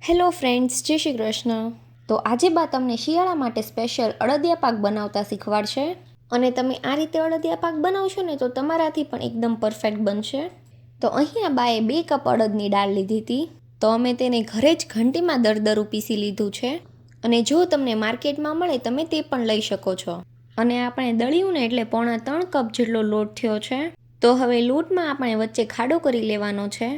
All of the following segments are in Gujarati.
હેલો ફ્રેન્ડ્સ, જય શ્રી કૃષ્ણ. તો આજે બા તમને શિયાળા માટે સ્પેશિયલ અડદિયા પાક બનાવતા શીખવાડશે. અને તમે આ રીતે અડદિયા પાક બનાવશો ને તો તમારાથી પણ એકદમ પરફેક્ટ બનશે. તો અહીંયા બાએ 2 કપ અડદની દાળ લીધી હતી. તો અમે તેને ઘરે જ ઘંટીમાં દરદરું પીસી લીધું છે. અને જો તમને માર્કેટમાં મળે તમે તે પણ લઈ શકો છો. અને આપણે દળ્યું ને એટલે 3.5 કપ જેટલો લોટ થયો છે. તો હવે લોટમાં આપણે વચ્ચે ખાડો કરી લેવાનો છે.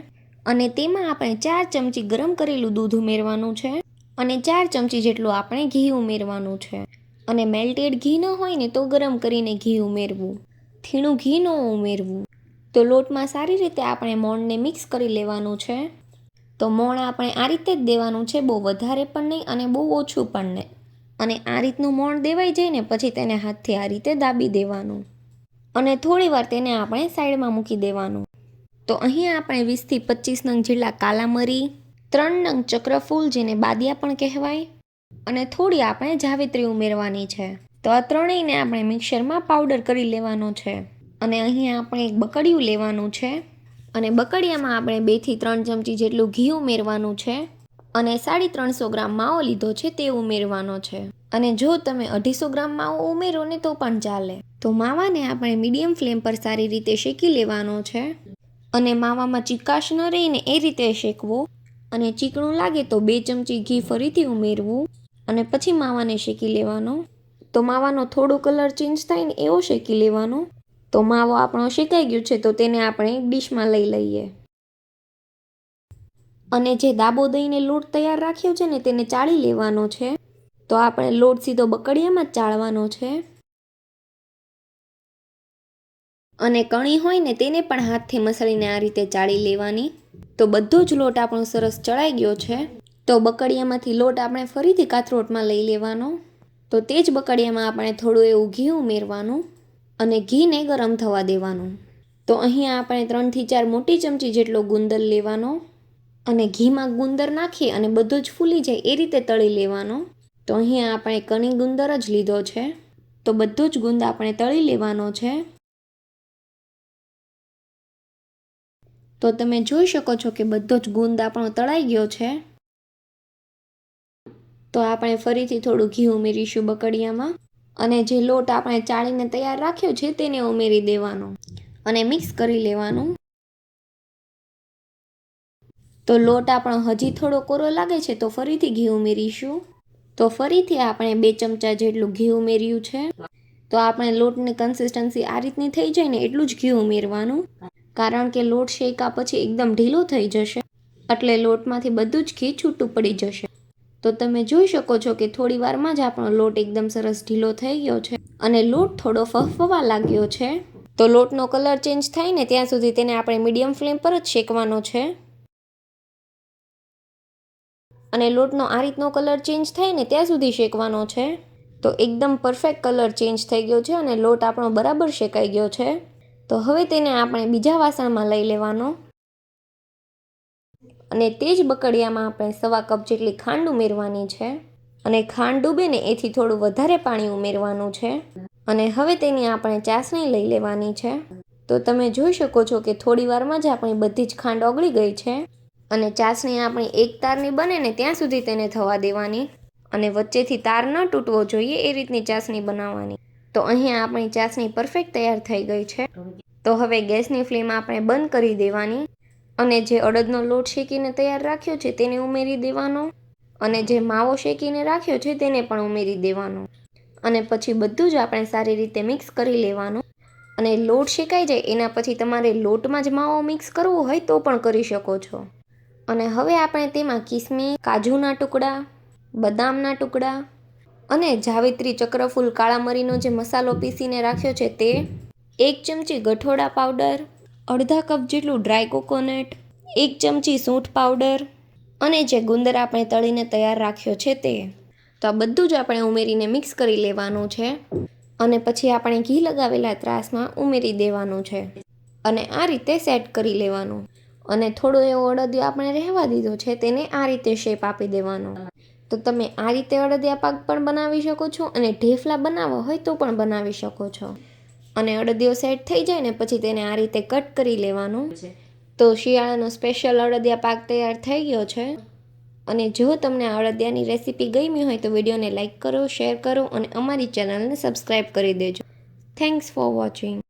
અને તેમાં આપણે 4 ચમચી ગરમ કરેલું દૂધ ઉમેરવાનું છે. અને 4 ચમચી જેટલું આપણે ઘી ઉમેરવાનું છે. અને મેલ્ટેડ ઘી ન હોય ને તો ગરમ કરીને ઘી ઉમેરવું, થીણું ઘી ન ઉમેરવું. તો લોટમાં સારી રીતે આપણે મોણને મિક્સ કરી લેવાનું છે. તો મોણ આપણે આ રીતે જ દેવાનું છે, બહુ વધારે પણ નહીં અને બહુ ઓછું પણ નહીં. અને આ રીતનું મોણ દેવાઈ જાય ને પછી તેને હાથથી આ રીતે દાબી દેવાનું. અને થોડીવાર તેને આપણે સાઈડમાં મૂકી દેવાનું. તો અહીંયા આપણે 20 થી 25 નંગ જેટલા કાલા મરી, 3 નંગ ચક્રફૂલ જેને બાદિયા પણ કહેવાય, અને થોડી આપણે જાવિત્રી ઉમેરવાની છે. તો આ ત્રણેયને આપણે મિક્સરમાં પાવડર કરી લેવાનો છે. અને અહીંયા આપણે એક બકડિયું લેવાનું છે. અને બકડિયામાં આપણે 2 થી 3 ચમચી જેટલું ઘી ઉમેરવાનું છે. અને 350 ગ્રામ માવો લીધો છે તે ઉમેરવાનો છે. અને જો તમે 250 ગ્રામ માવો ઉમેરો ને તો પણ ચાલે. તો માવાને આપણે મીડિયમ ફ્લેમ પર સારી રીતે શેકી લેવાનો છે. અને માવામાં ચીકાશ ન રહીને એ રીતે શેકવો. અને ચીકણું લાગે તો 2 ચમચી ઘી ફરીથી ઉમેરવું. અને પછી માવાને શેકી લેવાનો. તો માવાનો થોડો કલર ચેન્જ થાય ને એવો શેકી લેવાનો. તો માવો આપણો શેકાઈ ગયો છે તો તેને આપણે એક ડીશમાં લઈ લઈએ. અને જે દાબો દઈને લોટ તૈયાર રાખ્યો છે ને તેને ચાળી લેવાનો છે. તો આપણે લોટ સીધો બકડિયામાં જ ચાળવાનો છે. અને કણી હોય ને તેને પણ હાથથી મસળીને આ રીતે ચાળી લેવાની. તો બધો જ લોટ આપણો સરસ ચડાઈ ગયો છે. તો બકડિયામાંથી લોટ આપણે ફરીથી કાથરોટમાં લઈ લેવાનો. તો તે જ બકડિયામાં આપણે થોડું એવું ઘી ઉમેરવાનું. અને ઘીને ગરમ થવા દેવાનું. તો અહીંયા આપણે 3 થી 4 મોટી ચમચી જેટલો ગુંદર લેવાનો. અને ઘીમાં ગુંદર નાખી અને બધું જ ફૂલી જાય એ રીતે તળી લેવાનો. તો અહીંયા આપણે કણી ગુંદર જ લીધો છે. તો બધો જ ગુંદ આપણે તળી લેવાનો છે. તો તમે જોઈ શકો છો કે બધો જ ગુંદ આપણો તળાઈ ગયો છે. તો આપણે ફરીથી થોડું ઘી ઉમેરીશું બકડિયામાં. અને જે લોટ આપણે ચાળીને તૈયાર રાખ્યો છે તેને ઉમેરી દેવાનો. અને મિક્સ કરી લેવાનું. તો લોટ આપણો હજી થોડો કોરો લાગે છે તો ફરીથી ઘી ઉમેરીશું. તો ફરીથી આપણે 2 ચમચા જેટલું ઘી ઉમેર્યું છે. તો આપણે લોટની કન્સિસ્ટન્સી આ રીતની થઈ જાય ને એટલું જ ઘી ઉમેરવાનું. કારણ કે લોટ શેકા પછી એકદમ ઢીલો થઈ જશે. એટલે લોટમાંથી બધું જ ઘી છૂટું પડી જશે. તો તમે જોઈ શકો છો કે થોડી વારમાં જ આપણો લોટ એકદમ સરસ ઢીલો થઈ ગયો છે. અને લોટ થોડો ફફવા લાગ્યો છે. તો લોટનો કલર ચેન્જ થાય ને ત્યાં સુધી તેને આપણે મીડિયમ ફ્લેમ પર જ શેકવાનો છે. અને લોટનો આ રીતનો કલર ચેન્જ થાય ને ત્યાં સુધી શેકવાનો છે. તો એકદમ પરફેક્ટ કલર ચેન્જ થઈ ગયો છે અને લોટ આપણો બરાબર શેકાઈ ગયો છે. તો હવે તેને આપણે બીજા વાસણમાં લઈ લેવાનો. અને તે જ બકડિયામાં આપણે 1.25 કપ જેટલી ખાંડ ઉમેરવાની છે. અને ખાંડ ડૂબે ને એથી થોડું વધારે પાણી ઉમેરવાનું છે. અને હવે તેની આપણે ચાસણી લઈ લેવાની છે. તો તમે જોઈ શકો છો કે થોડી વારમાં જ આપણી બધી જ ખાંડ ઓગળી ગઈ છે. અને ચાસણી આપણી એક તારની બને ને ત્યાં સુધી તેને થવા દેવાની. અને વચ્ચેથી તાર ન તૂટવો જોઈએ એ રીતની ચાસણી બનાવવાની. તો અહીંયા આપણી ચાસણી પરફેક્ટ તૈયાર થઈ ગઈ છે. તો હવે ગેસની ફ્લેમ આપણે બંધ કરી દેવાની. અને જે અડદનો લોટ શેકીને તૈયાર રાખ્યો છે તેને ઉમેરી દેવાનો. અને જે માવો શેકીને રાખ્યો છે તેને પણ ઉમેરી દેવાનો. અને પછી બધું જ આપણે સારી રીતે મિક્સ કરી લેવાનું. અને લોટ શેકાઈ જાય એના પછી તમારે લોટમાં જ માવો મિક્સ કરવો હોય તો પણ કરી શકો છો. અને હવે આપણે તેમાં કિસમિસ, કાજુના ટુકડા, બદામના ટુકડા અને જાવિત્રી, ચક્રફૂલ, કાળા મરીનો જે મસાલો પીસીને રાખ્યો છે તે, 1 ચમચી ગઠોડા પાવડર, અડધા કપ જેટલું ડ્રાય કોકોનટ, 1 ચમચી સૂંઠ પાવડર અને જે ગુંદર આપણે તળીને તૈયાર રાખ્યો છે તે. તો આ બધું જ આપણે ઉમેરીને મિક્સ કરી લેવાનું છે. અને પછી આપણે ઘી લગાવેલા ત્રાસમાં ઉમેરી દેવાનું છે. અને આ રીતે સેટ કરી લેવાનું. અને થોડો એવો અડદિયો આપણે રહેવા દીધો છે તેને આ રીતે શેપ આપી દેવાનો. તો તમે આ રીતે અડદિયા પાક પણ બનાવી શકો છો અને ઢેફલા બનાવવા હોય તો પણ બનાવી શકો છો. અને અડદિયો સેટ થઈ જાય ને પછી તેને આ રીતે કટ કરી લેવાનું. તો શિયાળાનો સ્પેશિયલ અડદિયા પાક તૈયાર થઈ ગયો છે. અને જો તમને આ અડદિયાની રેસીપી ગમી હોય તો વિડીયોને લાઇક કરો, શેર કરો અને અમારી ચેનલને સબસ્ક્રાઈબ કરી દેજો. Thanks for watching.